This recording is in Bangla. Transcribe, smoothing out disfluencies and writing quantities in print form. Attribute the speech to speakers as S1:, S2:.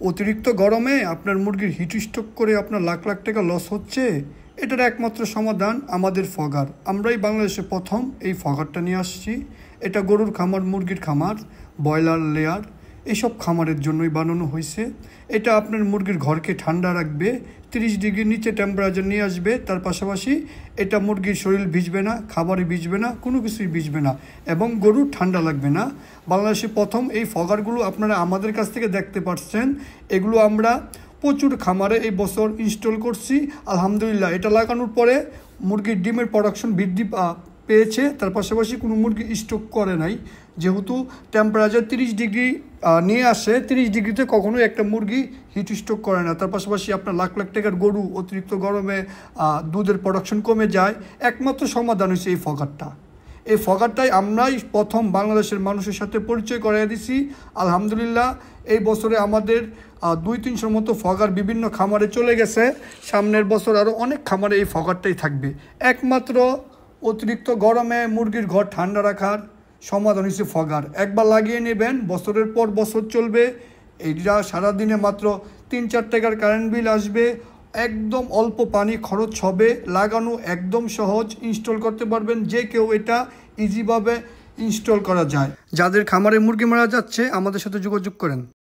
S1: অতিরিক্ত গরমে আপনার মুরগির হিট স্ট্রোক করে আপনার লাখ লাখ টাকা লস হচ্ছে, এটার একমাত্র সমাধান আমাদের ফগার। আমরাই বাংলাদেশে প্রথম এই ফগারটা নিয়ে আসছি। এটা গরুর খামার, মুরগির খামার, ব্রয়লার লেয়ার, এইসব খামারের জন্যই বানানো হয়েছে। এটা আপনার মুরগির ঘরকে ঠান্ডা রাখবে, 30 ডিগ্রির নিচে টেম্পারেচার নিয়ে আসবে। তার পাশাপাশি এটা মুরগির শরীর ভিজবে না, খাবারে ভিজবে না, কোনো কিছুই ভিজবে না এবং গরুর ঠান্ডা লাগবে না। বাংলাদেশে প্রথম এই ফগারগুলো আপনারা আমাদের কাছ থেকে দেখতে পাচ্ছেন। এগুলো আমরা প্রচুর খামারে এই বছর ইনস্টল করছি। আলহামদুলিল্লাহ, এটা লাগানোর পরে মুরগির ডিমের প্রোডাকশন বৃদ্ধি পেয়েছে। তার পাশাপাশি কোনো মুরগি স্ট্রোক করে নাই, যেহেতু টেম্পারেচার 30 ডিগ্রি নিয়ে আসে। 30 ডিগ্রিতে কখনোই একটা মুরগি হিট স্ট্রোক করে না। তার পাশাপাশি আপনার লাখ লাখ টাকার গরু অতিরিক্ত গরমে দুধের প্রোডাকশন কমে যায়। একমাত্র সমাধান হচ্ছে এই ফগারটা। এই ফগারটাই আমরাই প্রথম বাংলাদেশের মানুষের সাথে পরিচয় করাই দিছি। আলহামদুলিল্লাহ, এই বছরে আমাদের 200-300 মতো ফগার বিভিন্ন খামারে চলে গেছে। সামনের বছর আরও অনেক খামারে এই ফগারটাই থাকবে। একমাত্র অতিরিক্ত গরমে মুরগির ঘর ঠান্ডা রাখার সমাধান হচ্ছে ফগার। একবার লাগিয়ে নেবেন, বছরের পর বছর চলবে। এইটা সারাদিনে মাত্র 3-4 টাকার কারেন্ট বিল আসবে। একদম অল্প পানি খরচ হবে, লাগানো একদম সহজ, ইনস্টল করতে পারবেন যে কেউ। এটা ইজিভাবে ইনস্টল করা যায়। যাদের খামারে মুরগি মারা যাচ্ছে আমাদের সাথে যোগাযোগ করেন।